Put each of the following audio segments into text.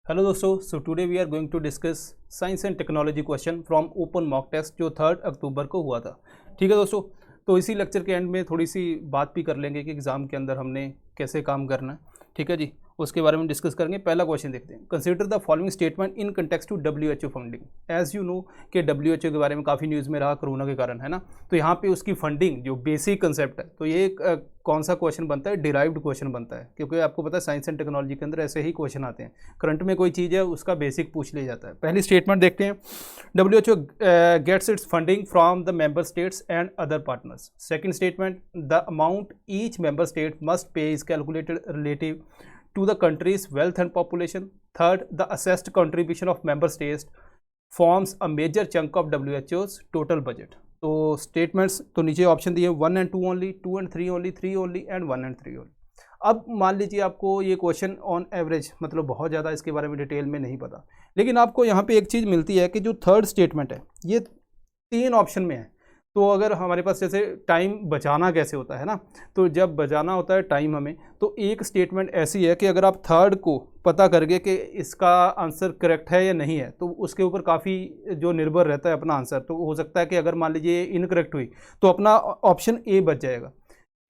Hello दोस्तों, so today we are going to discuss science and technology question from open mock test जो 3 अक्टूबर को हुआ था। ठीक है दोस्तों, तो इसी लेक्चर के एंड में थोड़ी सी बात भी कर लेंगे कि एग्ज़ाम के अंदर हमने कैसे काम करना है। ठीक है जी, उसके बारे में डिस्कस करेंगे। पहला क्वेश्चन देखते हैं। Consider the following statement in context to WHO funding. As you know कि WHO के बारे में काफ़ी न्यूज़ में रहा कोरोना के कारण, है ना। तो यहाँ पे उसकी फंडिंग जो बेसिक कंसेप्ट है, तो ये कौन सा क्वेश्चन बनता है? डिराइव्ड क्वेश्चन बनता है, क्योंकि आपको पता है साइंस एंड टेक्नोलॉजी के अंदर ऐसे ही क्वेश्चन आते हैं। करंट में कोई चीज़ है उसका बेसिक पूछ लिया जाता है। पहली स्टेटमेंट देखते हैं। WHO gets its funding from the member states and other partners. Second statement, the amount each member state must pay is calculated relative to the country's wealth and population. Third, the assessed contribution of member states forms a major chunk of WHO's total budget. तो statements तो नीचे option दिए 1 and 2 only, 2 and 3 only, 3 only and 1 and 3 only. अब मान लीजिए आपको ये question on average, मतलब बहुत ज़्यादा इसके बारे में डिटेल में नहीं पता, लेकिन आपको यहाँ पे एक चीज़ मिलती है कि जो थर्ड स्टेटमेंट है ये 3 ऑप्शन में है। तो अगर हमारे पास जैसे टाइम बचाना कैसे होता है ना, तो जब बचाना होता है टाइम हमें, तो एक स्टेटमेंट ऐसी है कि अगर आप थर्ड को पता करके कि इसका आंसर करेक्ट है या नहीं है, तो उसके ऊपर काफ़ी जो निर्भर रहता है अपना आंसर। तो हो सकता है कि अगर मान लीजिए इनकरेक्ट हुई तो अपना ऑप्शन ए बच जाएगा।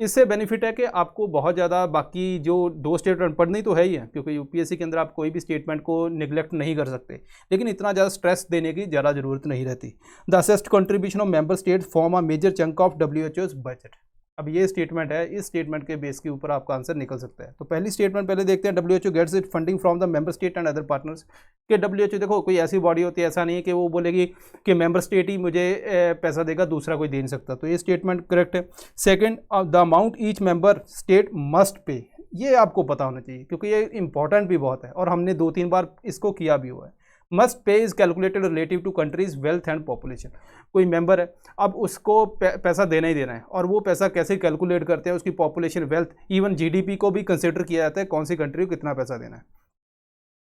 इससे बेनिफिट है कि आपको बहुत ज़्यादा बाकी जो 2 स्टेटमेंट पढ़नी तो है ही है, क्योंकि यूपीएससी के अंदर आप कोई भी स्टेटमेंट को निगलेक्ट नहीं कर सकते, लेकिन इतना ज़्यादा स्ट्रेस देने की ज़्यादा ज़रूरत नहीं रहती। The assessed contribution of member state form a major chunk of WHO's budget. अब ये स्टेटमेंट है, इस स्टेटमेंट के बेस के ऊपर आपका आंसर निकल सकता है। तो पहली स्टेटमेंट पहले देखते हैं। WHO gets it funding from the member state and other partners. कि WHO देखो कोई ऐसी बॉडी होती है, ऐसा नहीं है कि वो बोलेगी कि मेंबर स्टेट ही मुझे पैसा देगा, दूसरा कोई दे नहीं सकता। तो ये स्टेटमेंट करेक्ट है। Second, the amount each member state must पे, ये आपको पता होना चाहिए क्योंकि ये इंपॉर्टेंट भी बहुत है और हमने 2-3 बार इसको किया भी हुआ है। Must pay is calculated relative to country's wealth and population. कोई मेंबर है, अब उसको पैसा देना ही देना है, और वो पैसा कैसे कैलकुलेट करते हैं, उसकी पॉपुलेशन, वेल्थ, इवन GDP को भी कंसिडर किया जाता है, कौन सी कंट्री को कितना पैसा देना है।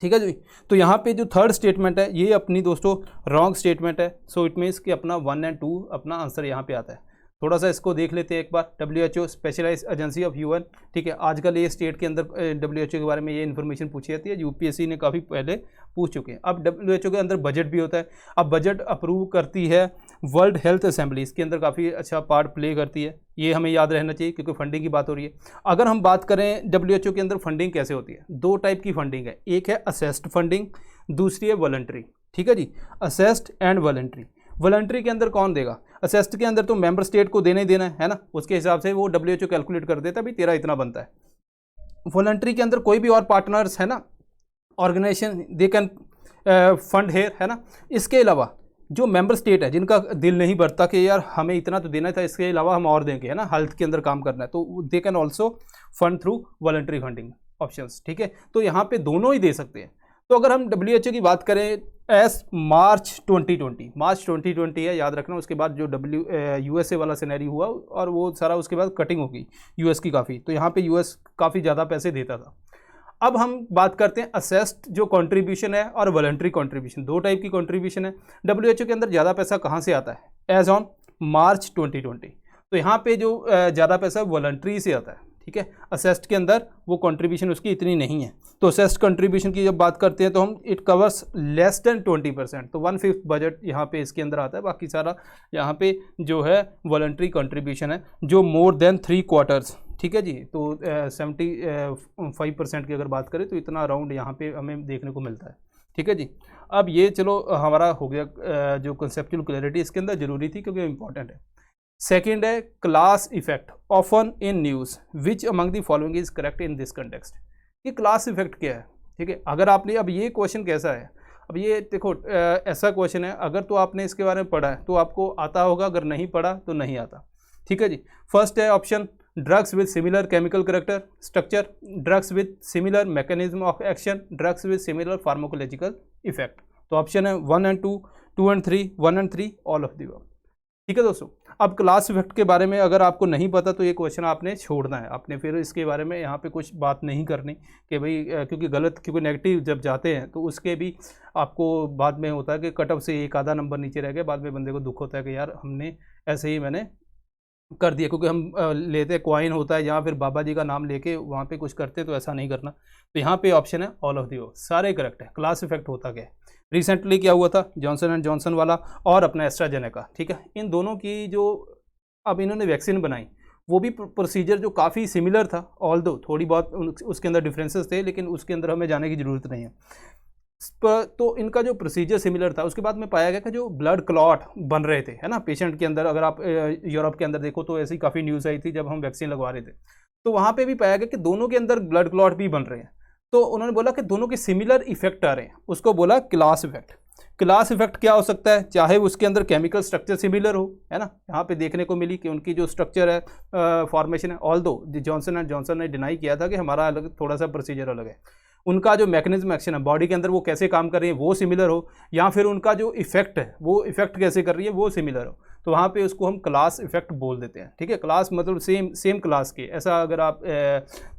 ठीक है जी। तो यहाँ पे जो थर्ड स्टेटमेंट है ये अपनी दोस्तों रॉन्ग स्टेटमेंट है। सो इट मीन्स कि अपना 1 and 2 अपना आंसर यहाँ पे आता है। थोड़ा सा इसको देख लेते हैं एक बार। WHO specialise agency of UN। ठीक है, आजकल ये स्टेट के अंदर WHO के बारे में ये इन्फॉर्मेशन पूछी जाती है, यूपीएससी ने काफ़ी पहले पूछ चुके हैं। अब WHO के अंदर बजट भी होता है। अब बजट अप्रूव करती है वर्ल्ड हेल्थ असेंबली, इसके अंदर काफ़ी अच्छा पार्ट प्ले करती है। ये हमें याद रहना चाहिए क्योंकि फंडिंग की बात हो रही है। अगर हम बात करें WHO के अंदर फंडिंग कैसे होती है, 2 टाइप की फंडिंग है। एक है असेस्ड फंडिंग, दूसरी है वॉलंटरी। ठीक है जी, असेस्ड एंड वॉलंटरी। वॉलंटरी के अंदर कौन देगा? असेस्ड के अंदर तो मेंबर स्टेट को देना ही देना है ना, उसके हिसाब से वो WHO कैलकुलेट कर देता है, भाई तेरा इतना बनता है। वॉलंटरी के अंदर कोई भी और पार्टनर्स है ना, organisation, they can fund here, है ना। इसके अलावा जो मेंबर स्टेट है जिनका दिल नहीं भरता कि यार हमें इतना तो देना था, इसके अलावा हम और देंगे, है ना, हेल्थ के अंदर काम करना है, तो they can also fund through voluntary funding options. ठीक है, तो यहाँ पे दोनों ही दे सकते हैं। तो अगर हम WHO की बात करें एस मार्च 2020 है, याद रखना। उसके बाद जो USA वाला सिनेरियो हुआ और वो सारा उसके बाद कटिंग होगी US की काफ़ी, तो यहाँ पे US काफ़ी ज़्यादा पैसे देता था। अब हम बात करते हैं असेस्ड जो कंट्रीब्यूशन है और वॉलंटरी कंट्रीब्यूशन, 2 टाइप की कंट्रीब्यूशन है। WHO के अंदर ज़्यादा पैसा कहाँ से आता है? एज ऑन मार्च 2020, तो यहाँ पे जो ज़्यादा पैसा वॉलंटरी से आता है। ठीक है, असेस्ड के अंदर वो कंट्रीब्यूशन उसकी इतनी नहीं है। तो असेस्ड कंट्रीब्यूशन की जब बात करते हैं तो हम इट कवर्स लेस देन 20%, तो 1/5 बजट यहाँ पे इसके अंदर आता है। बाकी सारा यहाँ पे जो है वॉलंटरी कंट्रीब्यूशन है जो मोर देन 3/4। ठीक है जी, तो 75% की अगर बात करें तो इतना अराउंड यहाँ पे हमें देखने को मिलता है। ठीक है जी, अब ये चलो हमारा हो गया जो कंसेप्चुअल क्लैरिटी इसके अंदर ज़रूरी थी क्योंकि इंपॉर्टेंट है। सेकेंड है class effect often in news, which among the following is correct in this context. ये क्लास इफेक्ट क्या है? ठीक है, अगर आपने, अब ये क्वेश्चन कैसा है, अब ये देखो ऐसा क्वेश्चन है, अगर तो आपने इसके बारे में पढ़ा है तो आपको आता होगा, अगर नहीं पढ़ा तो नहीं आता। ठीक है जी, फर्स्ट है option drugs with similar chemical character structure, drugs with similar mechanism of action, drugs with similar pharmacological effect. तो ऑप्शन है 1 and 2, 2 and 3, 1 and 3, all of the above. ठीक है दोस्तों, अब क्लास इफेक्ट के बारे में अगर आपको नहीं पता तो ये क्वेश्चन आपने छोड़ना है, आपने फिर इसके बारे में यहाँ पे कुछ बात नहीं करनी कि भाई क्योंकि गलत, क्योंकि नेगेटिव जब जाते हैं तो उसके भी आपको बाद में होता है कि कट ऑफ से 1 आधा नंबर नीचे रह गया, बाद में बंदे को दुख होता है कि यार हमने ऐसे ही मैंने कर दिया, क्योंकि हम लेते कॉइन होता है या फिर बाबा जी का नाम लेके वहाँ पे कुछ करते, तो ऐसा नहीं करना। तो यहाँ पे ऑप्शन है ऑल ऑफ दी ओ, सारे करेक्ट है। क्लास इफेक्ट होता क्या है? रिसेंटली क्या हुआ था, जॉनसन एंड जॉनसन वाला और अपना एस्ट्राजेनेका, ठीक है, इन दोनों की जो अब इन्होंने वैक्सीन बनाई, वो भी प्रोसीजर जो काफ़ी सिमिलर था, ऑल दो थोड़ी बहुत उसके अंदर डिफरेंसेस थे, लेकिन उसके अंदर हमें जाने की ज़रूरत नहीं है। तो इनका जो प्रोसीजर सिमिलर था, उसके बाद में पाया गया कि जो ब्लड क्लॉट बन रहे थे, है ना, पेशेंट के अंदर, अगर आप यूरोप के अंदर देखो तो ऐसी काफ़ी न्यूज़ आई थी जब हम वैक्सीन लगवा रहे थे, तो वहाँ पे भी पाया गया कि दोनों के अंदर ब्लड क्लॉट भी बन रहे हैं। तो उन्होंने बोला कि दोनों के सिमिलर इफेक्ट आ रहे हैं, उसको बोला क्लास इफेक्ट। क्लास इफेक्ट क्या हो सकता है? चाहे उसके अंदर केमिकल स्ट्रक्चर सिमिलर हो, है ना, यहाँ पे देखने को मिली कि उनकी जो स्ट्रक्चर है, फॉर्मेशन है, ऑल दो जॉनसन एंड जॉनसन ने डिनाई किया था कि हमारा अलग, थोड़ा सा प्रोसीजर अलग है। उनका जो मैकेनिज्म एक्शन है बॉडी के अंदर, वो कैसे काम कर रही है वो सिमिलर हो, या फिर उनका जो इफेक्ट है वो इफेक्ट कैसे कर रही है वो सिमिलर हो, तो वहाँ पे उसको हम क्लास इफेक्ट बोल देते हैं। ठीक है, क्लास मतलब सेम क्लास के, ऐसा अगर आप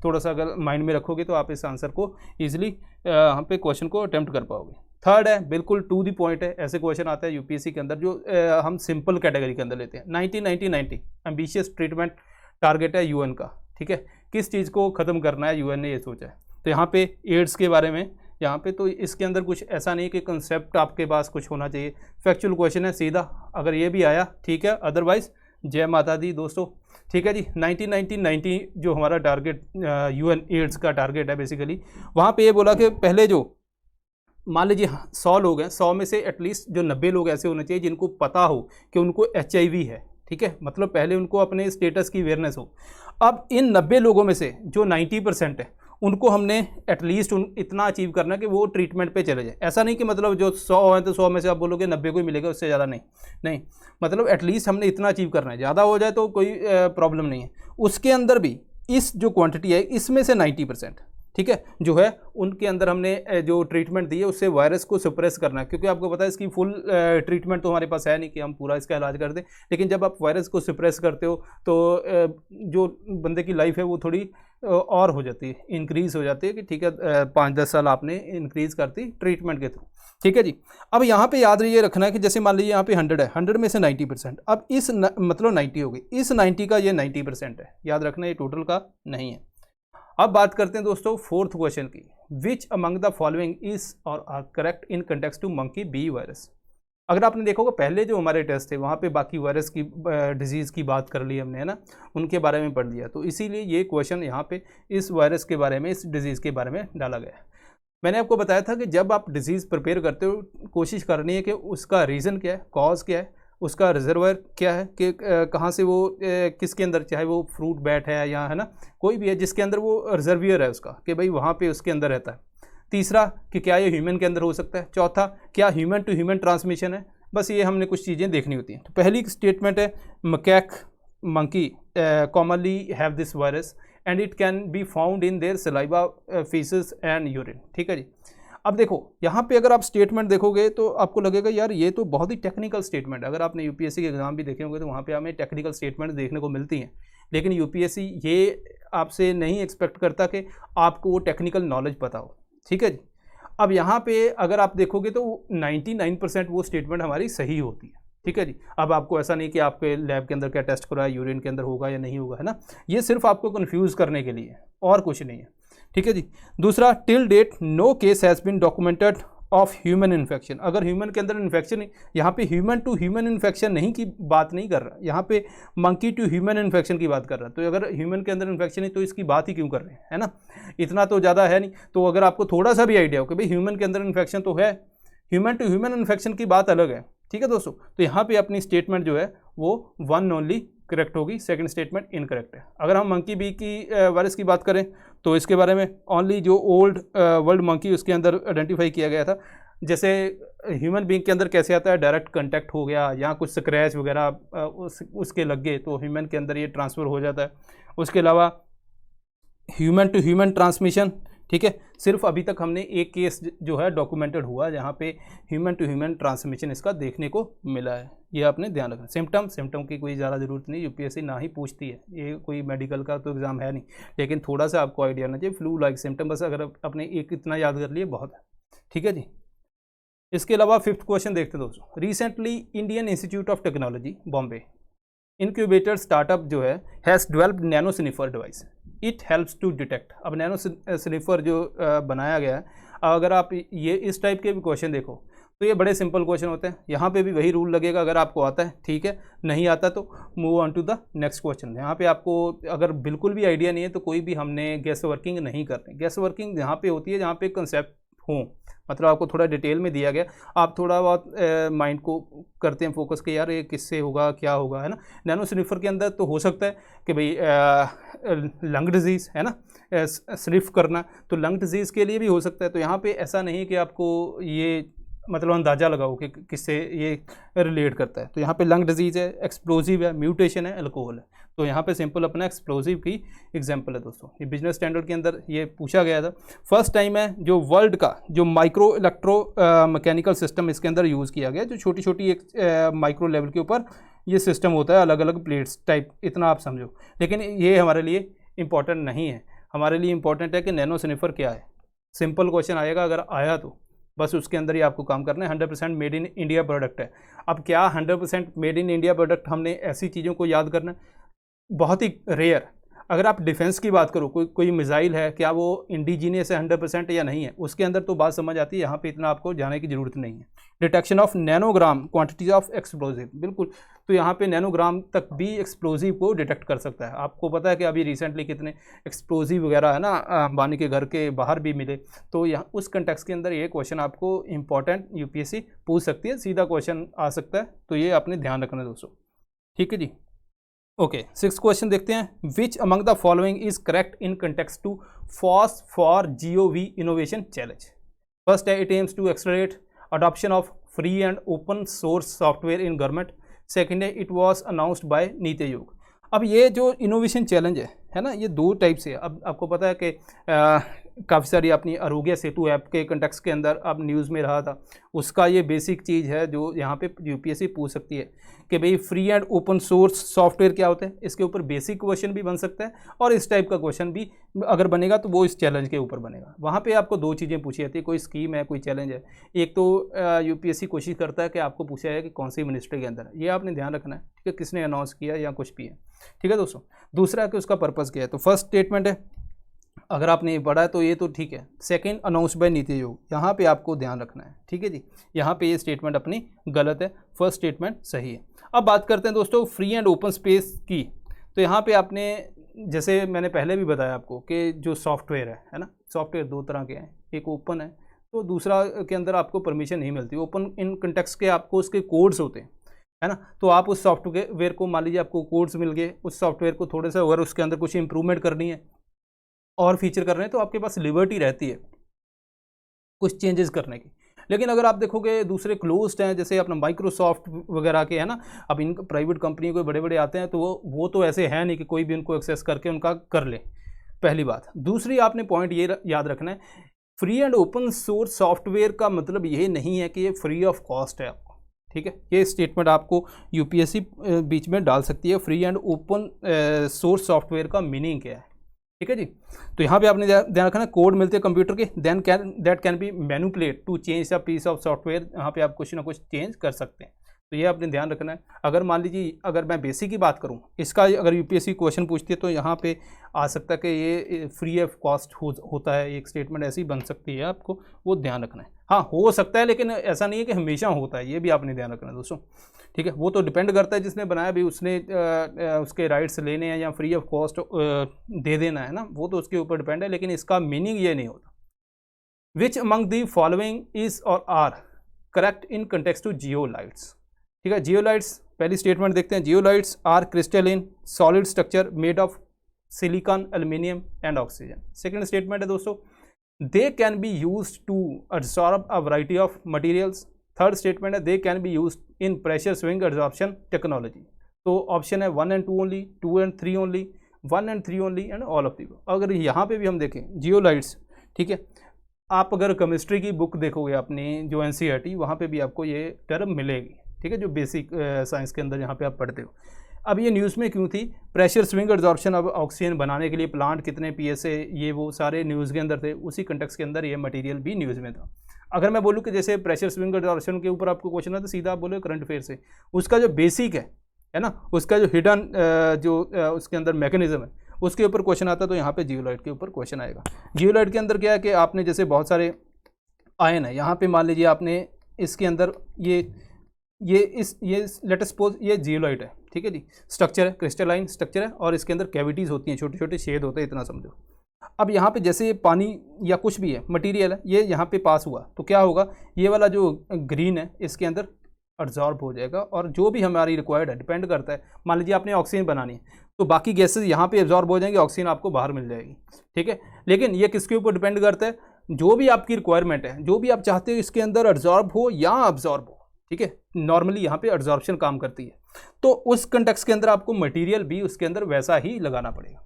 थोड़ा सा अगर माइंड में रखोगे तो आप इस आंसर को ईजिली यहाँ पे क्वेश्चन को अटेम्प्ट कर पाओगे। थर्ड है, बिल्कुल टू द पॉइंट है, ऐसे क्वेश्चन आते हैं यूपीएससी के अंदर जो हम सिंपल कैटेगरी के अंदर लेते हैं। 90-90-90 एम्बिशियस ट्रीटमेंट टारगेट है यूएन का, ठीक है, किस चीज़ को ख़त्म करना है यूएन ने ये सोचा है। तो यहाँ पे एड्स के बारे में यहाँ पे, तो इसके अंदर कुछ ऐसा नहीं कि कंसेप्ट आपके पास कुछ होना चाहिए, फैक्चुअल क्वेश्चन है सीधा, अगर ये भी आया ठीक है, अदरवाइज जय माता दी दोस्तों। ठीक है जी, 90-90-90 जो हमारा टारगेट यूएन एड्स का टारगेट है बेसिकली, वहाँ पे ये बोला कि पहले जो मान लीजिए 100 लोग हैं, 100 में से एटलीस्ट जो 90 लोग ऐसे होने चाहिए जिनको पता हो कि उनको HIV है। ठीक है, मतलब पहले उनको अपने स्टेटस की अवेयरनेस हो। अब इन 90 लोगों में से जो 90% है उनको हमने एटलीस्ट इतना अचीव करना कि वो ट्रीटमेंट पे चले जाए। ऐसा नहीं कि मतलब जो 100 हैं तो 100 में से आप बोलोगे 90 को ही मिलेगा, उससे ज़्यादा नहीं, नहीं, मतलब एटलीस्ट हमने इतना अचीव करना है, ज़्यादा हो जाए तो कोई प्रॉब्लम नहीं है। उसके अंदर भी इस जो क्वांटिटी है इसमें से 90%, ठीक है, जो है उनके अंदर हमने जो ट्रीटमेंट दी है उससे वायरस को सप्रेस करना है, क्योंकि आपको पता है इसकी फुल ट्रीटमेंट तो हमारे पास है नहीं कि हम पूरा इसका इलाज कर दें, लेकिन जब आप वायरस को सप्रेस करते हो तो जो बंदे की लाइफ है वो थोड़ी और हो जाती है, इंक्रीज़ हो जाती है कि ठीक है 5-10 साल आपने इंक्रीज़ करती ट्रीटमेंट के थ्रू। ठीक है जी, अब यहाँ पे याद ये रखना है कि जैसे मान लीजिए यहाँ पे 100 है, 100 में से 90%, अब इस मतलब 90 हो गई, इस 90 का ये 90% है, याद रखना ये टोटल का नहीं है। अब बात करते हैं दोस्तों फोर्थ क्वेश्चन की, which among the following is or are correct in context to monkey B virus. अगर आपने देखा होगा पहले जो हमारे टेस्ट थे वहाँ पे बाकी वायरस की डिजीज़ की बात कर ली हमने, है ना, उनके बारे में पढ़ लिया, तो इसीलिए ये क्वेश्चन यहाँ पे इस वायरस के बारे में, इस डिजीज़ के बारे में डाला गया है। मैंने आपको बताया था कि जब आप डिजीज़ प्रिपेयर करते हो कोशिश करनी है कि उसका रीज़न क्या है, कॉज क्या है, उसका रिजर्वर क्या है कि कहाँ से वो किसके अंदर, चाहे वो फ्रूट बैट है या, है ना, कोई भी है जिसके अंदर वो रिजर्वियर है उसका, कि भाई वहाँ पे उसके अंदर रहता है। तीसरा कि क्या ये ह्यूमन के अंदर हो सकता है। चौथा, क्या ह्यूमन टू ह्यूमन ट्रांसमिशन है। बस ये हमने कुछ चीज़ें देखनी होती हैं। तो पहली स्टेटमेंट है macaque monkey commonly have this virus and it can be found in their saliva faeces and urine. ठीक है जी, अब देखो यहाँ पे अगर आप स्टेटमेंट देखोगे तो आपको लगेगा यार ये तो बहुत ही टेक्निकल स्टेटमेंट है। अगर आपने यूपीएससी के एग्जाम भी देखे होंगे तो वहाँ पे हमें टेक्निकल स्टेटमेंट देखने को मिलती हैं, लेकिन यूपीएससी ये आपसे नहीं एक्सपेक्ट करता कि आपको वो टेक्निकल नॉलेज पता हो। ठीक है जी, अब यहाँ पे अगर आप देखोगे तो 99% वो स्टेटमेंट हमारी सही होती है। ठीक है जी, अब आपको ऐसा नहीं कि आपके लैब के अंदर क्या टेस्ट करा है, यूरिन के अंदर होगा या नहीं होगा, है ना, ये सिर्फ आपको कन्फ्यूज़ करने के लिए और कुछ नहीं है। ठीक है जी, दूसरा, till date no case has been documented of human infection. अगर ह्यूमन के अंदर इन्फेक्शन, यहाँ पे ह्यूमन टू ह्यूमन इन्फेक्शन नहीं की बात नहीं कर रहा, यहाँ पे मंकी टू ह्यूमन इन्फेक्शन की बात कर रहा है। तो अगर ह्यूमन के अंदर इन्फेक्शन है तो इसकी बात ही क्यों कर रहे हैं, है ना, इतना तो ज़्यादा है नहीं। तो अगर आपको थोड़ा सा भी आइडिया हो कि भाई ह्यूमन के अंदर इन्फेक्शन तो है, ह्यूमन टू ह्यूमन इन्फेक्शन की बात अलग है। ठीक है दोस्तों, तो यहाँ पे अपनी स्टेटमेंट जो है वो वन ओनली करेक्ट होगी, सेकंड स्टेटमेंट इनकरेक्ट है। अगर हम मंकी बी की वायरस की बात करें तो इसके बारे में ओनली जो ओल्ड वर्ल्ड मंकी उसके अंदर आइडेंटिफाई किया गया था। जैसे ह्यूमन बींग के अंदर कैसे आता है, डायरेक्ट कांटेक्ट हो गया या कुछ स्क्रैच वगैरह उसके लग गए तो ह्यूमन के अंदर ये ट्रांसफ़र हो जाता है। उसके अलावा ह्यूमन टू ह्यूमन ट्रांसमिशन, ठीक है, सिर्फ अभी तक हमने एक केस जो है डॉक्यूमेंटेड हुआ जहाँ पे ह्यूमन टू ह्यूमन ट्रांसमिशन इसका देखने को मिला है, ये आपने ध्यान रखना। सिम्टम की कोई ज़्यादा ज़रूरत नहीं, यूपीएससी ना ही पूछती है, ये कोई मेडिकल का तो एग्ज़ाम है नहीं, लेकिन थोड़ा सा आपको आइडिया होना चाहिए, फ्लू लाइक सिम्टम, बस अगर आपने एक इतना याद कर लिए बहुत है। ठीक है जी, इसके अलावा फिफ्थ क्वेश्चन देखते हैं दोस्तों। Recently Indian Institute of Technology Bombay incubator startup जो है has developed nano sniffer device, it helps to detect. अब नैनो स्निफर जो बनाया गया है, अगर आप ये इस टाइप के भी क्वेश्चन देखो तो ये बड़े सिंपल क्वेश्चन होते हैं। यहाँ पे भी वही रूल लगेगा, अगर आपको आता है ठीक है, नहीं आता तो move on to the next question. यहाँ पे आपको अगर बिल्कुल भी आइडिया नहीं है तो कोई भी हमने गैस वर्किंग नहीं करनी। गैस वर्किंग यहाँ पे होती है जहाँ पे कंसेप्ट हो, मतलब आपको थोड़ा डिटेल में दिया गया, आप थोड़ा बहुत माइंड को करते हैं फोकस कि यार ये किससे होगा, क्या होगा, है ना। नैनो स्निफर के अंदर तो हो सकता है कि भाई लंग डिजीज़ है ना, स्निफ करना, तो लंग डिजीज़ के लिए भी हो सकता है। तो यहाँ पे ऐसा नहीं कि आपको ये मतलब अंदाज़ा लगाओ कि किससे ये रिलेट करता है। तो यहाँ पे लंग डिजीज़ है, एक्सप्लोजिव है, म्यूटेशन है, अल्कोहल है। तो यहाँ पे सिंपल अपना एक्सप्लोजिव की एग्जांपल है दोस्तों। ये बिजनेस स्टैंडर्ड के अंदर ये पूछा गया था। फर्स्ट टाइम है जो वर्ल्ड का जो माइक्रो इलेक्ट्रो मैकेनिकल सिस्टम इसके अंदर यूज़ किया गया, जो छोटी छोटी एक माइक्रो लेवल के ऊपर ये सिस्टम होता है, अलग अलग प्लेट्स टाइप, इतना आप समझो। लेकिन ये हमारे लिए इंपॉर्टेंट नहीं है। हमारे लिए इंपॉर्टेंट है कि नैनो स्निफर क्या है। सिंपल क्वेश्चन आएगा, अगर आया तो बस उसके अंदर ही आपको काम करना है। 100% मेड इन इंडिया प्रोडक्ट है। अब क्या 100% मेड इन इंडिया प्रोडक्ट, हमने ऐसी चीज़ों को याद करना है, बहुत ही रेयर। अगर आप डिफेंस की बात करो, कोई मिसाइल है, क्या वो इंडिजीनियस है 100% या नहीं है, उसके अंदर तो बात समझ आती है। यहाँ पे इतना आपको जाने की ज़रूरत नहीं है। Detection of nanogram quantities of explosive, बिल्कुल, तो यहाँ पे नैनोग्राम तक भी एक्सप्लोजिव को डिटेक्ट कर सकता है। आपको पता है कि अभी रिसेंटली कितने एक्सप्लोजिव वगैरह है ना अंबानी के घर के बाहर भी मिले। तो यहाँ उस कंटेक्स्ट के अंदर ये क्वेश्चन आपको इंपॉर्टेंट यूपीएससी पूछ सकती है, सीधा क्वेश्चन आ सकता है। तो ये आपने ध्यान रखना है दोस्तों, ठीक है जी। ओके, 6th क्वेश्चन देखते हैं। Which among the following is correct in context to FOSS for GOV innovation challenge. First है, it aims to accelerate adoption of free and open source software in government. Second है, it was announced by NITI Aayog. अब ये जो innovation challenge है ना, ये दो type से है। अब आपको पता है कि काफ़ी सारी अपनी आरोग्य सेतु ऐप के कंटेक्स्ट के अंदर अब न्यूज़ में रहा था, उसका ये बेसिक चीज़ है जो यहाँ पे यूपीएससी पूछ सकती है कि भाई free and open source software क्या होता है। इसके ऊपर बेसिक क्वेश्चन भी बन सकता है और इस टाइप का क्वेश्चन भी अगर बनेगा तो वो इस चैलेंज के ऊपर बनेगा। वहाँ पे आपको दो चीज़ें पूछी जाती है, कोई स्कीम है, कोई चैलेंज है। एक तो यूपीएससी कोशिश करता है कि आपको पूछा है कि कौन सी मिनिस्ट्री के अंदर है, ये आपने ध्यान रखना है, ठीक है, किसने अनाउंस किया या कुछ भी है, ठीक है दोस्तों। दूसरा है कि उसका पर्पज़ क्या है। तो फर्स्ट स्टेटमेंट है, अगर आपने पढ़ा है तो ये तो ठीक है। सेकंड, अनाउंस बाय नीति आयोग, यहाँ पे आपको ध्यान रखना है, ठीक है जी। यहाँ पे ये स्टेटमेंट अपनी गलत है, फर्स्ट स्टेटमेंट सही है। अब बात करते हैं दोस्तों फ्री एंड ओपन स्पेस की। तो यहाँ पे आपने, जैसे मैंने पहले भी बताया आपको कि जो सॉफ्टवेयर है ना, सॉफ्टवेयर दो तरह के हैं, एक ओपन है तो दूसरा के अंदर आपको परमिशन नहीं मिलती। ओपन इन कंटेक्स्ट के आपको उसके कोड्स होते हैं, है ना। तो आप उस सॉफ्टवेयर को, मान लीजिए आपको कोड्स मिल गए, उस सॉफ्टवेयर को थोड़े से अगर उसके अंदर कुछ इंप्रूवमेंट करनी है और फीचर कर रहे हैं तो आपके पास लिबर्टी रहती है कुछ चेंजेस करने की। लेकिन अगर आप देखोगे दूसरे क्लोज्ड हैं, जैसे अपना माइक्रोसॉफ्ट वगैरह के, है ना, अब इन प्राइवेट कंपनी कोई बड़े बड़े आते हैं तो वो तो ऐसे है नहीं कि कोई भी उनको एक्सेस करके उनका कर ले, पहली बात। दूसरी आपने पॉइंट ये याद रखना है, free and open source software का मतलब ये नहीं है कि ये फ्री ऑफ कॉस्ट है आपको, ठीक है। ये स्टेटमेंट आपको यूपीएससी बीच में डाल सकती है। Free and open source software का मीनिंग क्या है, ठीक है जी। तो यहाँ पे आपने ध्यान रखना, कोड मिलते हैं कंप्यूटर के, then that can be manipulate to change a piece of software. यहाँ पे आप कुछ ना कुछ चेंज कर सकते हैं, तो ये आपने ध्यान रखना है। अगर मान लीजिए, अगर मैं बेसिक की बात करूँ, इसका अगर यूपीएससी क्वेश्चन पूछती है तो यहाँ पे आ सकता है कि ये फ्री ऑफ कॉस्ट होता है, एक स्टेटमेंट ऐसी बन सकती है, आपको वो ध्यान रखना है। हाँ, हो सकता है, लेकिन ऐसा नहीं है कि हमेशा होता है, ये भी आपने ध्यान रखना है दोस्तों, ठीक है। वो तो डिपेंड करता है जिसने बनाया भी, उसने उसके राइट्स लेने हैं या फ्री ऑफ कॉस्ट दे देना है ना, वो तो उसके ऊपर डिपेंड है, लेकिन इसका मीनिंग ये नहीं होता। Which among the following is or are correct in context to zeolites, ठीक है। जियोलाइट्स, पहली स्टेटमेंट देखते हैं। Zeolites are crystalline solid structure made of silicon, aluminium and oxygen. Second statement है दोस्तों, they can be used to absorb a variety of materials। Third statement है, they can be used in pressure swing absorption technology. तो option है 1 and 2 only, 2 and 3 only, 1 and 3 only and all of the. अगर यहाँ पे भी हम देखें zeolites, ठीक है, आप अगर केमिस्ट्री की बुक देखोगे अपनी जो NCERT, वहाँ पे भी आपको ये टर्म मिलेगी, ठीक है, जो बेसिक साइंस के अंदर यहाँ पे आप पढ़ते हो। अब ये न्यूज़ में क्यों थी, प्रेशर स्विंग एब्जॉर्प्शन अब ऑक्सीजन बनाने के लिए प्लांट कितने PSA, ये वो सारे न्यूज़ के अंदर थे, उसी कंटेक्स्ट के अंदर ये मटेरियल भी न्यूज़ में था। अगर मैं बोलूँ कि जैसे प्रेशर स्विंग एब्जॉर्प्शन के ऊपर आपको क्वेश्चन है तो सीधा आप बोलो करंट अफेयर से, उसका जो बेसिक है है ना, उसका जो हिडन उसके अंदर मैकेनिज्म है उसके ऊपर क्वेश्चन आता है, तो यहाँ पे जियोलाइट के ऊपर क्वेश्चन आएगा। जियोलाइट के अंदर क्या है कि आपने जैसे बहुत सारे आयन है, यहाँ पे मान लीजिए आपने इसके अंदर ये लेट अस सपोज ये जियोलाइट है, ठीक है जी, स्ट्रक्चर है, क्रिस्टलाइन स्ट्रक्चर है, और इसके अंदर कैविटीज़ होती हैं, छोटे छोटे छेद होते हैं, इतना समझो। अब यहाँ पे जैसे ये पानी या कुछ भी है मटेरियल है, ये यहाँ पे पास हुआ तो क्या होगा, ये वाला जो ग्रीन है इसके अंदर अब्जॉर्ब हो जाएगा, और जो भी हमारी रिक्वायर्ड है, डिपेंड करता है, मान लीजिए आपने ऑक्सीजन बनानी है तो बाकी गैसेज यहाँ पे एब्जॉर्ब हो जाएंगे, ऑक्सीजन आपको बाहर मिल जाएगी, ठीक है। लेकिन ये किसके ऊपर डिपेंड करता है, जो भी आपकी रिक्वायरमेंट है, जो भी आप चाहते हो इसके अंदर एब्जॉर्ब हो या अब्जॉर्ब हो, ठीक है। नॉर्मली यहाँ पे एब्जॉर्प्शन काम करती है, तो उस कंटेक्स्ट के अंदर आपको मटेरियल भी उसके अंदर वैसा ही लगाना पड़ेगा,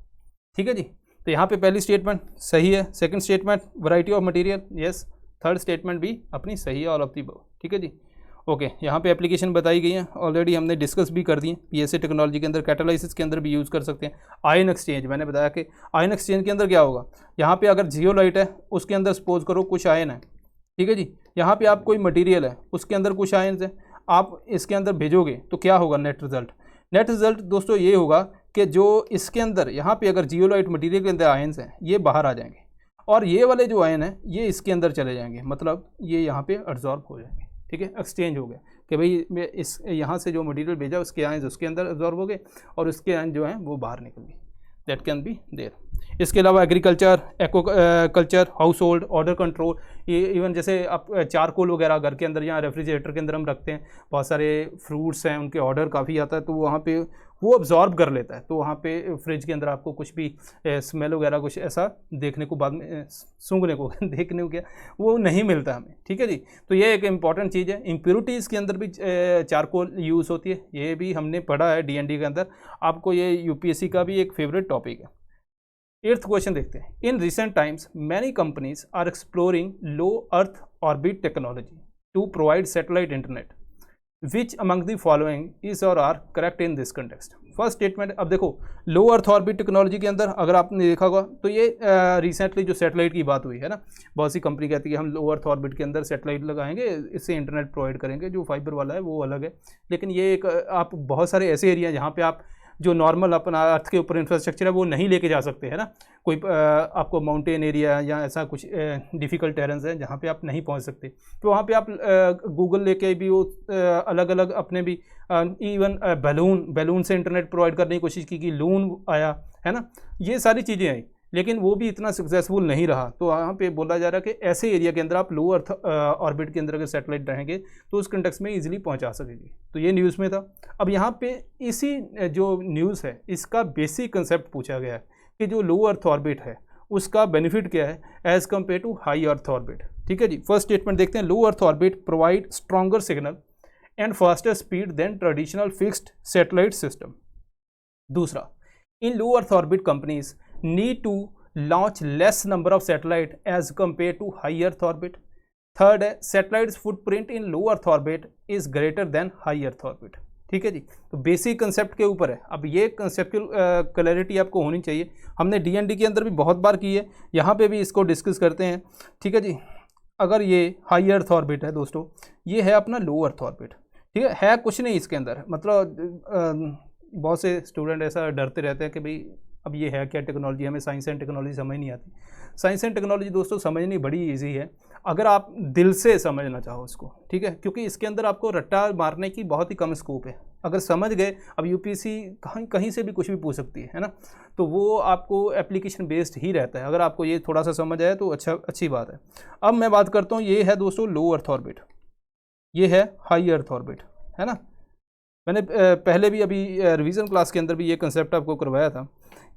ठीक है जी। तो यहाँ पे पहली स्टेटमेंट सही है, second statement variety of material, yes, third statement भी अपनी सही है, ऑल ऑफ दी अबव, ठीक है जी। ओके, यहाँ पे एप्लीकेशन बताई गई है, ऑलरेडी हमने डिस्कस भी कर दी है। पीएसए टेक्नोलॉजी के अंदर कैटालाइसिस के अंदर भी यूज़ कर सकते हैं। आयन एक्सचेंज, मैंने बताया कि आयन एक्सचेंज के अंदर क्या होगा, यहाँ पे अगर जियोलाइट है उसके अंदर सपोज करो कुछ आयन है, ठीक है जी, यहाँ पे आप कोई मटेरियल है उसके अंदर कुछ आयन है, आप इसके अंदर भेजोगे तो क्या होगा नेट रिजल्ट दोस्तों ये होगा कि जो इसके अंदर यहाँ पे अगर जियोलाइट मटेरियल के अंदर आयन्स हैं ये बाहर आ जाएंगे, और ये वाले जो आयन है ये इसके अंदर चले जाएंगे, मतलब ये यहाँ पे एब्जॉर्ब हो जाएंगे, ठीक है। एक्सचेंज हो गया कि भाई मैं इस यहाँ से जो मटेरियल भेजा उसके आयन उसके अंदर एब्जॉर्ब हो गए और उसके आयन जो हैं वो बाहर निकल गए, दैट कैन बी देयर। इसके अलावा agriculture, aquaculture, household, order control, even इवन जैसे आप चारकोल वगैरह घर के अंदर या रेफ्रिजरेटर के अंदर हम रखते हैं, बहुत सारे फ्रूट्स हैं उनके ऑर्डर काफ़ी आता है, तो वहाँ पे वो अब्जॉर्ब कर लेता है, तो वहाँ पे फ्रिज के अंदर आपको कुछ भी स्मेल वगैरह कुछ ऐसा देखने को बाद में सूंघने को देखने को क्या वो नहीं मिलता हमें, ठीक है जी। तो ये एक इम्पॉर्टेंट चीज़ है। इम्प्योरिटीज़ के अंदर भी चारकोल यूज़ होती है, ये भी हमने पढ़ा है डीएनडी के अंदर, आपको ये यूपीएससी का भी एक फेवरेट टॉपिक है। 8th क्वेश्चन देखते हैं। In recent times many companies are exploring low earth orbit technology to provide satellite internet, which among the following is or are correct in this context. First statement, अब देखो लो earth orbit technology के अंदर अगर आपने देखा होगा तो ये रिसेंटली जो सैटेलाइट की बात हुई है ना, बहुत सी कंपनी कहती है हम लो अर्थ ऑर्बिट के अंदर सैटेलाइट लगाएंगे, इससे इंटरनेट प्रोवाइड करेंगे, जो फाइबर वाला है वो अलग है। लेकिन ये एक आप बहुत सारे ऐसे एरिया जहाँ पे आप जो नॉर्मल अपना अर्थ के ऊपर इंफ्रास्ट्रक्चर है वो नहीं लेके जा सकते, है ना, कोई आपको माउंटेन एरिया या ऐसा कुछ डिफ़िकल्ट टेरेंस है जहाँ पे आप नहीं पहुँच सकते, तो वहाँ पे आप गूगल लेके भी वो अलग अलग अपने भी इवन बैलून से इंटरनेट प्रोवाइड करने की कोशिश की, लून आया, है ना, ये सारी चीज़ें आई, लेकिन वो भी इतना सक्सेसफुल नहीं रहा। तो वहाँ पे बोला जा रहा है कि ऐसे एरिया के अंदर आप लो अर्थ ऑर्बिट के अंदर अगर सैटेलाइट रहेंगे तो उस कंटेक्स्ट में इजीली पहुँचा सकेगी। तो ये न्यूज़ में था। अब यहाँ पे इसी जो न्यूज़ है इसका बेसिक कंसेप्ट पूछा गया है कि जो लो अर्थ ऑर्बिट है उसका बेनिफिट क्या है as compare to high earth orbit, ठीक है जी। फर्स्ट स्टेटमेंट देखते हैं। Low earth orbit provide stronger signal and faster speed than traditional fixed satellite system. दूसरा, in low earth orbit companies need to launch less number of satellite as compared to high earth orbit. Third है satellites footprint in low earth orbit is greater than high earth orbit, ठीक है जी। तो basic concept के ऊपर है। अब ये conceptual clarity आपको होनी चाहिए, हमने डीएनडी के अंदर भी बहुत बार की है, यहाँ पे भी इसको डिस्कस करते हैं, ठीक है जी। अगर ये हाई अर्थ ऑर्बिट है दोस्तों, ये है अपना लो अर्थ ऑर्बिट, ठीक है कुछ नहीं इसके अंदर, मतलब बहुत से स्टूडेंट ऐसा डरते रहते हैं कि भाई अब ये है क्या टेक्नोलॉजी, हमें साइंस एंड टेक्नोलॉजी समझ नहीं आती। साइंस एंड टेक्नोलॉजी दोस्तों समझनी बड़ी इजी है अगर आप दिल से समझना चाहो इसको, ठीक है, क्योंकि इसके अंदर आपको रट्टा मारने की बहुत ही कम स्कोप है। अगर समझ गए, अब यूपीएससी कहीं से भी कुछ भी पूछ सकती है ना, तो वो आपको एप्लीकेशन बेस्ड ही रहता है। अगर आपको ये थोड़ा सा समझ आए तो अच्छी बात है। अब मैं बात करता हूँ, ये है दोस्तों लो अर्थ ऑर्बिट, ये है हाई अर्थ ऑर्बिट, है ना। मैंने पहले भी अभी रिवीजन क्लास के अंदर भी ये कंसेप्ट आपको करवाया था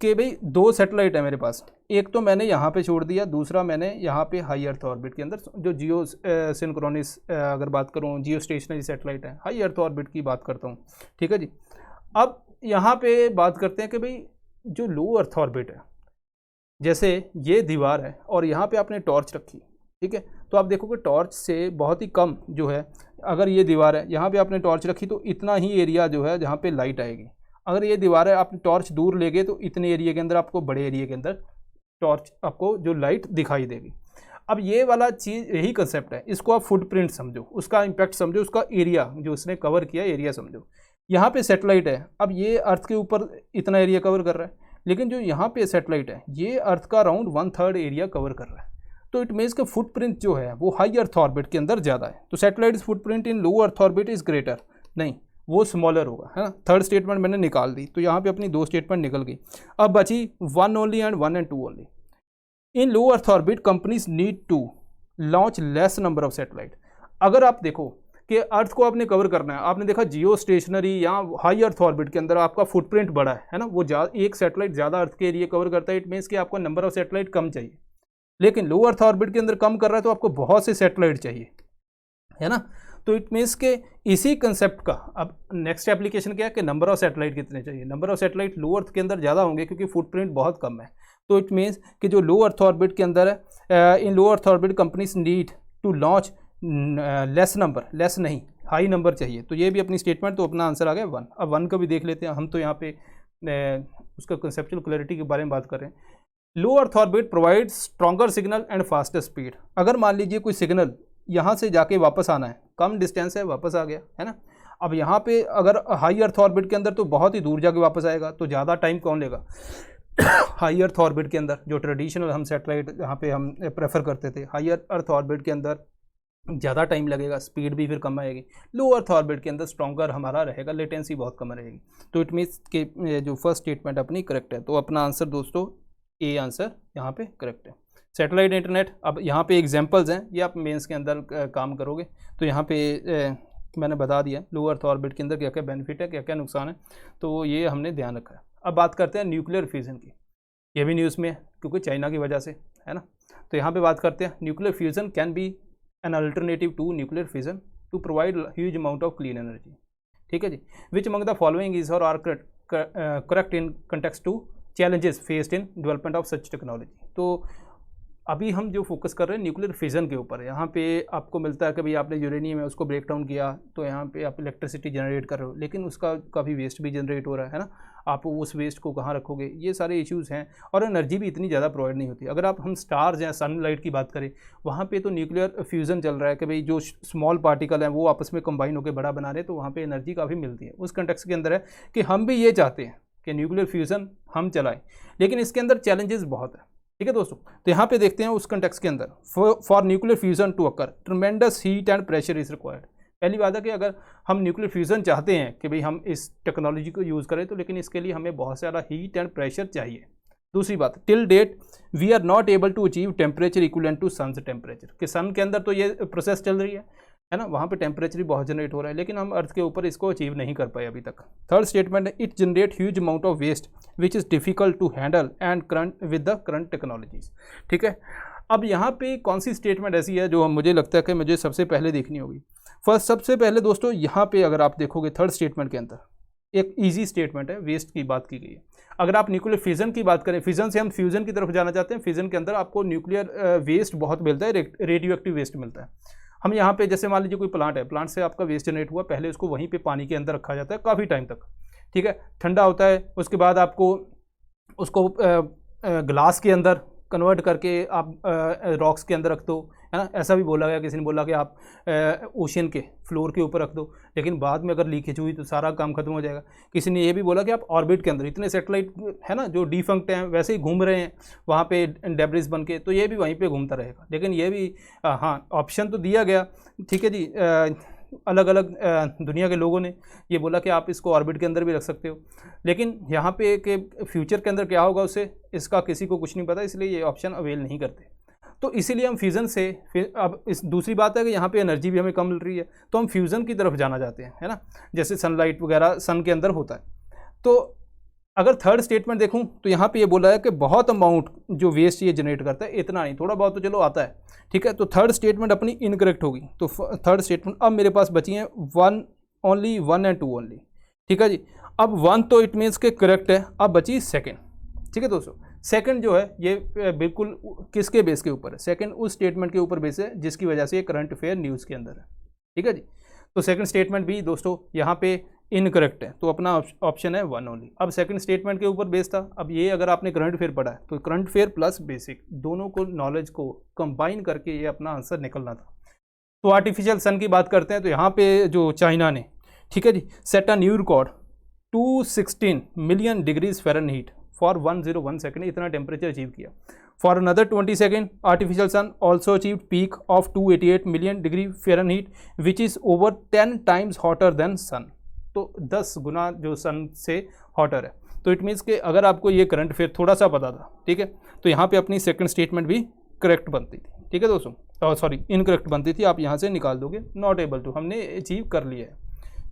कि भाई दो सैटेलाइट है मेरे पास, एक तो मैंने यहाँ पे छोड़ दिया, दूसरा मैंने यहाँ पे हाई अर्थ ऑर्बिट के अंदर जो जियो सिंक्रोनिस अगर बात करूँ जियो स्टेशनरी सैटेलाइट है, हाई अर्थ ऑर्बिट की बात करता हूँ, ठीक है जी। अब यहाँ पे बात करते हैं कि भाई जो लो अर्थ ऑर्बिट है, जैसे ये दीवार है और यहाँ पे आपने टॉर्च रखी, ठीक है, तो आप देखोगे टॉर्च से बहुत ही कम जो है, अगर ये दीवार है यहाँ पे आपने टॉर्च रखी तो इतना ही एरिया जो है जहाँ पे लाइट आएगी। अगर ये दीवार है आपने टॉर्च दूर ले गए तो इतने एरिया के अंदर आपको, बड़े एरिया के अंदर टॉर्च आपको जो लाइट दिखाई देगी। अब ये वाला चीज़ यही कंसेप्ट है, इसको आप फुटप्रिंट समझो, उसका इम्पैक्ट समझो, उसका एरिया जो उसने कवर किया एरिया समझो। यहाँ पे सैटेलाइट है, अब ये अर्थ के ऊपर इतना एरिया कवर कर रहा है, लेकिन जो यहाँ पे सैटेलाइट है ये अर्थ का अराउंड 1/3 एरिया कवर कर रहा है। तो इट मीन्स का फुटप्रिंट जो है वो हाई अर्थ ऑर्बिट के अंदर ज़्यादा है। तो satellite footprint in low earth orbit is greater, नहीं वो स्मॉलर होगा, है ना। थर्ड स्टेटमेंट मैंने निकाल दी, तो यहाँ पे अपनी 2 स्टेटमेंट निकल गई। अब बची 1 only and 1 and 2 only. In low earth orbit companies need to launch less number of satellite. अगर आप देखो कि अर्थ को आपने कवर करना है, आपने देखा जियो स्टेशनरी या हाई अर्थ ऑर्बिट के अंदर आपका फुटप्रिंट बड़ा है ना, वो एक सैटेलाइट ज़्यादा अर्थ के एरिया कवर करता है, इट मीन्स कि आपको नंबर ऑफ सैटेलाइट कम चाहिए। लेकिन लो अर्थ ऑर्बिट के अंदर कम कर रहा है तो आपको बहुत से सैटेलाइट चाहिए, है ना। तो इट मीन्स के इसी कंसेप्ट का अब नेक्स्ट एप्लीकेशन क्या है कि नंबर ऑफ सैटेलाइट कितने चाहिए। नंबर ऑफ सैटेलाइट लो अर्थ के अंदर ज़्यादा होंगे क्योंकि फुटप्रिंट बहुत कम है। तो इट मीन्स कि जो लो अर्थ ऑर्बिट के अंदर है, in low earth orbit companies need to launch less number, less नहीं हाई नंबर चाहिए। तो ये भी अपनी स्टेटमेंट, तो अपना आंसर आ गया 1। अब 1 का भी देख लेते हैं हम, तो यहाँ पे उसका कंसेप्चुअल क्लैरिटी के बारे में बात कर रहे हैं। Low earth orbit provide stronger signal and faster speed. अगर मान लीजिए कोई सिग्नल यहाँ से जाके वापस आना है, कम डिस्टेंस है, वापस आ गया, है ना। अब यहाँ पे अगर हाई अर्थ ऑर्बिट के अंदर तो बहुत ही दूर जाके वापस आएगा, तो ज़्यादा टाइम कौन लेगा हाई अर्थ ऑर्बिट के अंदर जो ट्रेडिशनल हम सैटेलाइट यहाँ पे हम प्रेफर करते थे, हाई अर्थ ऑर्बिट के अंदर ज़्यादा टाइम लगेगा, स्पीड भी फिर कम आएगी। लो अर्थ ऑर्बिट के अंदर स्ट्रॉन्गर हमारा रहेगा, लेटेंसी बहुत कम रहेगी। तो इट मीन्स के जो फर्स्ट स्टेटमेंट अपनी करेक्ट है। तो अपना आंसर दोस्तों ए आंसर यहाँ पे करेक्ट है। सैटेलाइट इंटरनेट, अब यहाँ पे एग्जांपल्स हैं, ये आप मेंस के अंदर काम करोगे तो यहाँ पे मैंने बता दिया लो अर्थ ऑर्बिट के अंदर क्या क्या बेनिफिट है, क्या क्या नुकसान है, तो ये हमने ध्यान रखा है। अब बात करते हैं न्यूक्लियर फ्यूज़न की, ये भी न्यूज़ में है क्योंकि चाइना की वजह से, है ना। तो यहाँ पे बात करते हैं nuclear fusion can be an alternative to nuclear fusion to provide huge amount of clean energy. ठीक है जी। Which among the following is or are correct in context to challenges faced in development of such technology. तो अभी हम जो focus कर रहे हैं न्यूक्लियर फिजन के ऊपर, यहाँ पे आपको मिलता है कि भाई आपने यूरेनियम है उसको ब्रेक डाउन किया तो यहाँ पे आप इलेक्ट्रिसिटी जनरेट कर रहे हो, लेकिन उसका काफ़ी वेस्ट भी जनरेट हो रहा है ना। आप उस वेस्ट को कहाँ रखोगे, ये सारे इश्यूज़ हैं। और एनर्जी भी इतनी ज़्यादा प्रोवाइड नहीं होती। अगर आप हम स्टार्स या सनलाइट की बात करें, वहाँ पे तो न्यूक्लियर फ्यूज़न चल रहा है कि भाई जो स्मॉल पार्टिकल हैं वो आपस में कंबाइन होकर बड़ा बना रहे, तो वहाँ पर एनर्जी काफ़ी मिलती है। उस कंटेक्स्ट के अंदर है कि हम भी ये चाहते हैं कि न्यूक्लियर फ्यूज़न हम चलाएँ, लेकिन इसके अंदर चैलेंजेस बहुत है। ठीक है दोस्तों, तो यहाँ पे देखते हैं उस कंटेक्स्ट के अंदर for nuclear fusion to occur tremendous heat and pressure is required. पहली बात है कि अगर हम न्यूक्लियर फ्यूजन चाहते हैं कि भाई हम इस टेक्नोलॉजी को यूज़ करें, तो लेकिन इसके लिए हमें बहुत सारा हीट एंड प्रेशर चाहिए। दूसरी बात, till date we are not able to achieve temperature equivalent to sun temperature, कि सन के अंदर तो ये प्रोसेस चल रही है ना, वहाँ पे टेम्परेचर भी बहुत जनरेट हो रहा है, लेकिन हम अर्थ के ऊपर इसको अचीव नहीं कर पाए अभी तक। थर्ड स्टेटमेंट है it generate huge amount of waste which is difficult to handle and current with the current technologies. ठीक है, अब यहाँ पे कौन सी स्टेटमेंट ऐसी है जो मुझे लगता है कि मुझे सबसे पहले देखनी होगी। फर्स्ट, सबसे पहले दोस्तों यहाँ पे अगर आप देखोगे थर्ड स्टेटमेंट के अंदर एक ईजी स्टेटमेंट है, वेस्ट की बात की गई है। अगर आप न्यूक्लियर फिजन की बात करें, फिजन से हम फ्यूजन की तरफ जाना चाहते हैं, फिजन के अंदर आपको न्यूक्लियर वेस्ट बहुत मिलता है, रेडियो एक्टिव वेस्ट मिलता है। हम यहाँ पे जैसे मान लीजिए कोई प्लांट है, प्लांट से आपका वेस्ट जनरेट हुआ, पहले उसको वहीं पे पानी के अंदर रखा जाता है काफ़ी टाइम तक। ठीक है, ठंडा होता है, उसके बाद आपको उसको ग्लास के अंदर कन्वर्ट करके आप रॉक्स के अंदर रख दो, है ना। ऐसा भी बोला गया, किसी ने बोला कि आप ओशन के फ्लोर के ऊपर रख दो, लेकिन बाद में अगर लीकेज हुई तो सारा काम खत्म हो जाएगा। किसी ने ये भी बोला कि आप ऑर्बिट के अंदर, इतने सैटेलाइट है ना जो डिफंक्ट हैं वैसे ही घूम रहे हैं वहाँ पे डेब्रिस बन के, तो ये भी वहीं पे घूमता रहेगा। लेकिन ये भी हाँ ऑप्शन तो दिया गया, ठीक है जी। अलग अलग दुनिया के लोगों ने ये बोला कि आप इसको ऑर्बिट के अंदर भी रख सकते हो, लेकिन यहाँ पे कि फ्यूचर के अंदर क्या होगा उससे इसका किसी को कुछ नहीं पता, इसलिए ये ऑप्शन अवेल नहीं करते। तो इसीलिए हम फ्यूज़न से फिर अब इस दूसरी बात है कि यहाँ पे एनर्जी भी हमें कम मिल रही है, तो हम फ्यूज़न की तरफ जाना चाहते हैं, है ना। जैसे सनलाइट वगैरह सन के अंदर होता है। तो अगर थर्ड स्टेटमेंट देखूं तो यहाँ पे ये बोला है कि बहुत अमाउंट जो वेस्ट ये जनरेट करता है, इतना नहीं, थोड़ा बहुत तो चलो आता है। ठीक है, तो थर्ड स्टेटमेंट अपनी इनकरेक्ट होगी। तो थर्ड स्टेटमेंट अब मेरे पास बची हैं 1 ओनली, 1 and 2 ओनली। ठीक है जी, अब 1 तो इट मीन्स के करेक्ट है, अब बची सेकेंड। ठीक है दोस्तों, सेकंड जो है ये बिल्कुल किसके बेस के ऊपर है, सेकंड उस स्टेटमेंट के ऊपर बेस है जिसकी वजह से ये करंट अफेयर न्यूज़ के अंदर है। ठीक है जी, तो सेकंड स्टेटमेंट भी दोस्तों यहाँ पे इनकरेक्ट है, तो अपना ऑप्शन है 1 ओनली। अब सेकंड स्टेटमेंट के ऊपर बेस था, अब ये अगर आपने करंट अफेयर पढ़ा है तो करंट अफेयर प्लस बेसिक दोनों को नॉलेज को कंबाइन करके ये अपना आंसर निकलना था। तो आर्टिफिशियल सन की बात करते हैं, तो यहाँ पे जो चाइना ने, ठीक है जी। Set a new record 216 million degrees fahrenheit for 101 second, इतना टेम्परेचर अचीव किया। For another 20 second artificial sun also achieve peak of 288 million degree fahrenheit which is over 10 times hotter than sun. तो 10 गुना जो सन से hotter है। तो it means कि अगर आपको ये करंट अफेयर थोड़ा सा पता था, ठीक है, तो यहाँ पे अपनी सेकंड स्टेटमेंट भी करेक्ट बनती थी, ठीक है दोस्तों, सॉरी इनकरेक्ट बनती थी, आप यहाँ से निकाल दोगे नॉट एबल टू, हमने अचीव कर लिया है,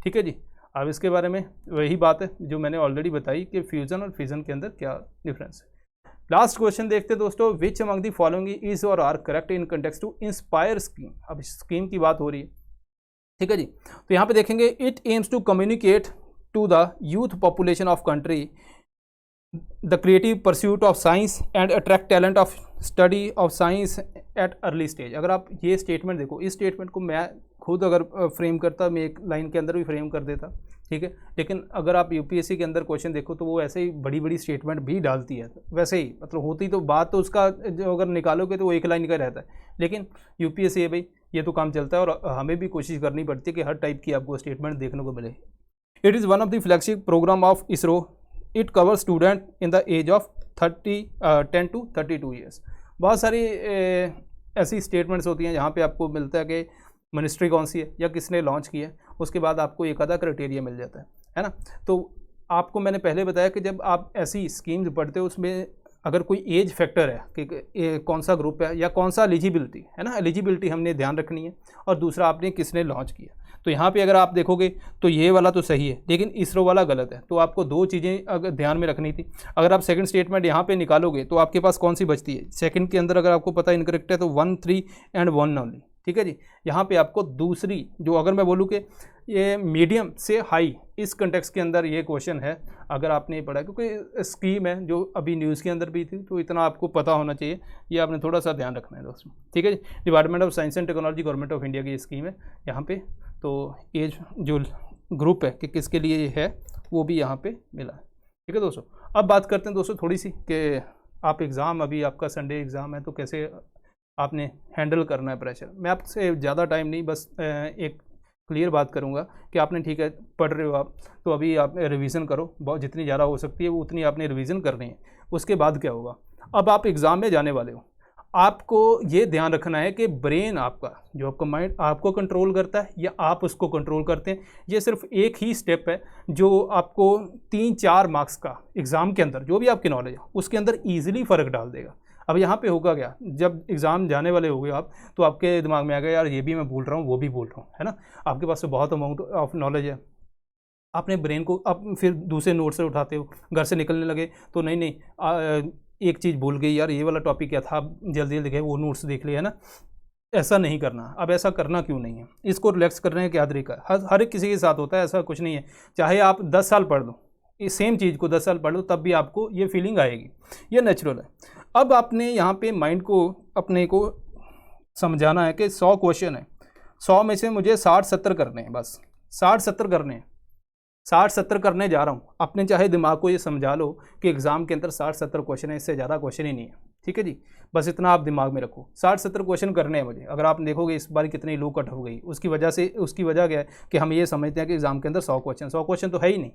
ठीक है जी। अब इसके बारे में वही बात है जो मैंने ऑलरेडी बताई कि फ्यूज़न और फिजन के अंदर क्या डिफरेंस है। लास्ट क्वेश्चन देखते हैं दोस्तों, which among the following is or are correct in context to inspire scheme. अब स्कीम की बात हो रही है, ठीक है जी। तो यहाँ पे देखेंगे, it aims to communicate to the youth population of country the creative pursuit of science and attract talent of study of science at early stage. अगर आप ये स्टेटमेंट देखो, इस स्टेटमेंट को मैं खुद अगर फ्रेम करता, मैं एक लाइन के अंदर भी फ्रेम कर देता, ठीक है, लेकिन अगर आप यूपीएससी के अंदर क्वेश्चन देखो तो वो ऐसे ही बड़ी बड़ी स्टेटमेंट भी डालती है, वैसे ही मतलब होती तो बात तो उसका जो अगर निकालोगे तो वो एक लाइन का रहता है, लेकिन यूपीएससी है भाई, ये तो काम चलता है और हमें भी कोशिश करनी पड़ती है कि हर टाइप की आपको स्टेटमेंट देखने को मिले। It is one of the flagship programme of ISRO. It cover student in the age of 10 to 32 years. बहुत सारी ऐसी स्टेटमेंट्स होती हैं जहाँ पे आपको मिलता है कि मिनिस्ट्री कौन सी है या किसने लॉन्च की है, उसके बाद आपको एक आधा क्राइटेरिया मिल जाता है ना। तो आपको मैंने पहले बताया कि जब आप ऐसी स्कीम्स पढ़ते हो उसमें अगर कोई एज फैक्टर है कि कौन सा ग्रुप है या कौन सा एलिजिबिलिटी है ना, एलिजिबिलिटी हमने ध्यान रखनी है, और दूसरा आपने किसने लॉन्च किया। तो यहाँ पे अगर आप देखोगे तो ये वाला तो सही है लेकिन इसरो वाला गलत है, तो आपको दो चीज़ें अगर ध्यान में रखनी थी। अगर आप सेकंड स्टेटमेंट यहाँ पे निकालोगे तो आपके पास कौन सी बचती है, सेकंड के अंदर अगर आपको पता इनकरेक्ट है तो 1, 3 एंड 1 ओनली, ठीक है जी। यहाँ पे आपको दूसरी जो अगर मैं बोलूँ कि ये मीडियम से हाई, इस कंटेक्स्ट के अंदर ये क्वेश्चन है अगर आपने पढ़ा, क्योंकि स्कीम है जो अभी न्यूज़ के अंदर भी थी, तो इतना आपको पता होना चाहिए, ये आपने थोड़ा सा ध्यान रखना है दोस्तों, ठीक है जी। Department of science and technology government of India की स्कीम है यहाँ पे, तो एज जो ग्रुप है कि किसके लिए ये है वो भी यहाँ पे मिला है, ठीक है दोस्तों। अब बात करते हैं दोस्तों थोड़ी सी कि आप एग्ज़ाम, अभी आपका संडे एग्ज़ाम है तो कैसे आपने हैंडल करना है प्रेशर। मैं आपसे ज़्यादा टाइम नहीं, बस एक क्लियर बात करूंगा कि आपने ठीक है पढ़ रहे हो आप, तो अभी आप रिवीजन करो, बहुत जितनी ज़्यादा हो सकती है वो उतनी आपने रिवीजन करनी है। उसके बाद क्या होगा, अब आप एग्ज़ाम में जाने वाले हो, आपको ये ध्यान रखना है कि ब्रेन आपका, जो आपका माइंड आपको कंट्रोल करता है या आप उसको कंट्रोल करते हैं। ये सिर्फ एक ही स्टेप है जो आपको 3-4 मार्क्स का एग्ज़ाम के अंदर, जो भी आपकी नॉलेज है उसके अंदर ईजिली फ़र्क डाल देगा। अब यहाँ पे होगा क्या, जब एग्ज़ाम जाने वाले हो गए आप, तो आपके दिमाग में आ गया यार ये भी मैं भूल रहा हूँ वो भी भूल रहा हूँ, है ना। आपके पास तो बहुत अमाउंट ऑफ नॉलेज है, आपने ब्रेन को अब फिर दूसरे नोट से उठाते हो, घर से निकलने लगे तो नहीं एक चीज़ भूल गई यार, ये वाला टॉपिक क्या था, जल्दी जल्दी गए वो नोट्स देख लिया, है ना। ऐसा नहीं करना। अब ऐसा करना क्यों नहीं है, इसको रिलैक्स करने का क्या तरीका है, हर एक किसी के साथ होता है, ऐसा कुछ नहीं है। चाहे आप 10 साल पढ़ लो, इस सेम चीज़ को 10 साल पढ़ लो, तब भी आपको ये फीलिंग आएगी, ये नेचुरल है। अब आपने यहाँ पे माइंड को अपने को समझाना है कि 100 क्वेश्चन है, 100 में से मुझे 60-70 करने हैं, बस 60-70 करने हैं, 60-70 करने जा रहा हूँ। अपने चाहे दिमाग को ये समझा लो कि एग्ज़ाम के अंदर 60-70 क्वेश्चन है, इससे ज़्यादा क्वेश्चन ही नहीं है, ठीक है जी। बस इतना आप दिमाग में रखो, 60-70 क्वेश्चन करने हैं मुझे। अगर आप देखोगे इस बार कितनी लो कट हो गई, उसकी वजह क्या है कि हम ये समझते हैं कि एग्ज़ाम के अंदर 100 क्वेश्चन तो है ही नहीं।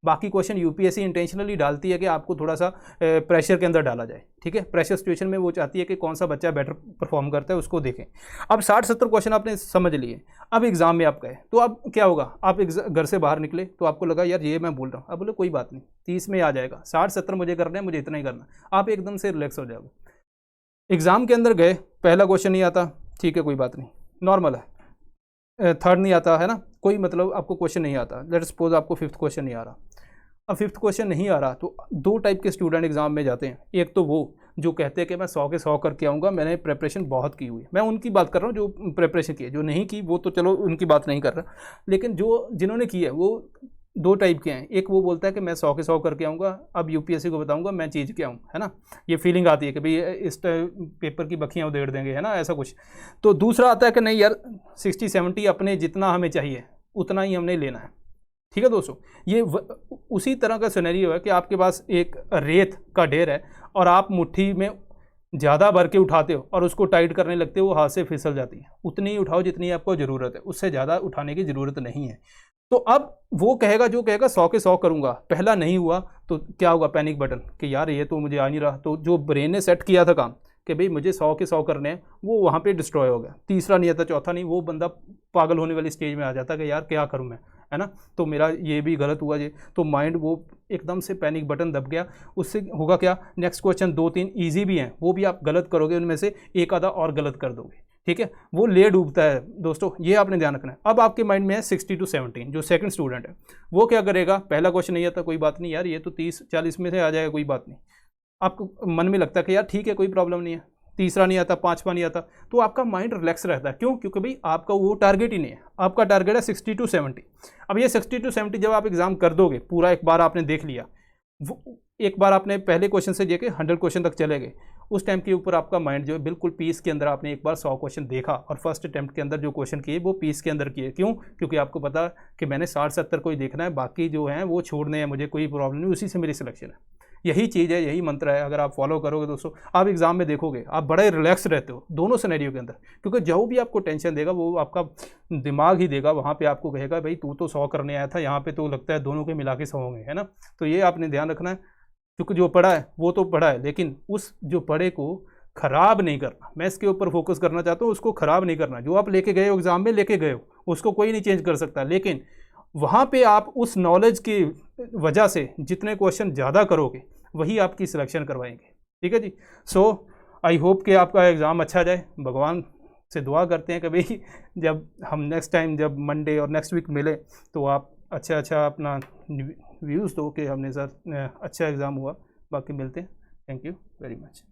बाकी क्वेश्चन यूपीएससी इंटेंशनली डालती है कि आपको थोड़ा सा प्रेशर के अंदर डाला जाए, ठीक है। प्रेशर सिचुएशन में वो चाहती है कि कौन सा बच्चा बेटर परफॉर्म करता है उसको देखें। अब 60-70 क्वेश्चन आपने समझ लिए, अब एग्ज़ाम में आप गए तो अब क्या होगा, आप घर से बाहर निकले तो आपको लगा यार ये मैं बोल रहा हूँ, अब बोले कोई बात नहीं 30 में आ जाएगा, 60-70 मुझे करना है, मुझे इतना ही करना, आप एकदम से रिलैक्स हो जाओगे। एग्ज़ाम के अंदर गए, पहला क्वेश्चन नहीं आता, ठीक है कोई बात नहीं, नॉर्मल है। थर्ड नहीं आता है ना, कोई मतलब आपको क्वेश्चन नहीं आता, लेट सपोज आपको 5th क्वेश्चन नहीं आ रहा। अब 5th क्वेश्चन नहीं आ रहा तो 2 टाइप के स्टूडेंट एग्जाम में जाते हैं। एक तो वो जो कहते हैं कि मैं 100 के 100 करके आऊँगा, मैंने प्रिपरेशन बहुत की हुई है, मैं उनकी बात कर रहा हूँ जो प्रिपरेशन की है। जो नहीं की वो तो चलो उनकी बात नहीं कर रहा, लेकिन जिन्होंने की है वो 2 टाइप के हैं। एक वो बोलता है कि मैं 100 के 100 करके आऊँगा, अब यूपीएससी को बताऊँगा मैं चीज़ क्या हूँ, है ना। ये फीलिंग आती है कि भाई इस पेपर की बखियाँ उधेड़ देंगे, है ना, ऐसा कुछ। तो दूसरा आता है कि नहीं यार 60-70 अपने जितना हमें चाहिए उतना ही हमने लेना है, ठीक है दोस्तों। ये उसी तरह का सिनेरियो है कि आपके पास एक रेत का ढेर है और आप मुट्ठी में ज़्यादा भर के उठाते हो और उसको टाइट करने लगते हो, वो हाथ से फिसल जाती है। उतनी ही उठाओ जितनी आपको ज़रूरत है, उससे ज़्यादा उठाने की ज़रूरत नहीं है। तो अब वो कहेगा, जो कहेगा 100 के 100 करूंगा, पहला नहीं हुआ तो क्या होगा, पैनिक बटन कि यार ये तो मुझे आ नहीं रहा। तो जो ब्रेन ने सेट किया था काम कि भाई मुझे 100 के 100 करने हैं, वो वहाँ पे डिस्ट्रॉय हो गया। तीसरा नहीं आता, चौथा नहीं, वो बंदा पागल होने वाली स्टेज में आ जाता कि यार क्या करूँ मैं, है ना, तो मेरा ये भी गलत हुआ ये। तो माइंड वो एकदम से पैनिक बटन दब गया। उससे होगा क्या, नेक्स्ट क्वेश्चन 2-3 ईजी भी हैं, वो भी आप गलत करोगे, उनमें से एक आधा और गलत कर दोगे, ठीक है, वो ले डूबता है दोस्तों, ये आपने ध्यान रखना है। अब आपके माइंड में है 60 to 17, जो सेकंड स्टूडेंट है वो क्या करेगा, पहला क्वेश्चन नहीं आता, कोई बात नहीं यार, ये तो 30-40 में से आ जाएगा, कोई बात नहीं। आपको मन में लगता है कि यार ठीक है कोई प्रॉब्लम नहीं है, तीसरा नहीं आता, पांचवा नहीं आता, तो आपका माइंड रिलैक्स रहता है। क्यों? क्योंकि भाई आपका वो टारगेट ही नहीं है, आपका टारगेट है 60 to 70। अब ये 60 to 70 जब आप एग्जाम कर दोगे, पूरा एक बार आपने देख लिया, वो एक बार आपने पहले क्वेश्चन से लेके 100 क्वेश्चन तक चले गए, उस टाइम के ऊपर आपका माइंड जो है बिल्कुल पीस के अंदर, आपने एक बार 100 क्वेश्चन देखा और फर्स्ट अटेम्प्ट के अंदर जो क्वेश्चन किए वो पीस के अंदर किए। क्यों? क्योंकि आपको पता कि मैंने 60-70 को ही देखना है, बाकी जो हैं वो छोड़ने हैं, मुझे कोई प्रॉब्लम नहीं, उसी से मेरी सिलेक्शन है। यही चीज़ है, यही मंत्र है, अगर आप फॉलो करोगे दोस्तों, आप एग्जाम में देखोगे आप बड़े रिलैक्स रहते हो दोनों सिनेरियो के अंदर। क्योंकि जो भी आपको टेंशन देगा वो आपका दिमाग ही देगा, वहाँ पे आपको कहेगा भाई तू तो 100 करने आया था, यहाँ पे तो लगता है दोनों के मिला के 100 होंगे, है ना। तो ये आपने ध्यान रखना है, क्योंकि जो पढ़ा है वो तो पढ़ा है, लेकिन उस जो पढ़े को खराब नहीं करना। मैं इसके ऊपर फोकस करना चाहता हूँ, उसको खराब नहीं करना। जो आप लेके गए हो एग्जाम में, लेके गए हो, उसको कोई नहीं चेंज कर सकता, लेकिन वहाँ पे आप उस नॉलेज की वजह से जितने क्वेश्चन ज़्यादा करोगे वही आपकी सिलेक्शन करवाएंगे, ठीक है जी। सो आई होप कि आपका एग्ज़ाम अच्छा जाए, भगवान से दुआ करते हैं कि भाई जब हम नेक्स्ट टाइम जब मंडे और नेक्स्ट वीक मिले तो आप अच्छा अपना व्यूज़ दो कि हमने सर अच्छा एग्ज़ाम हुआ। बाकी मिलते हैं, थैंक यू वेरी मच।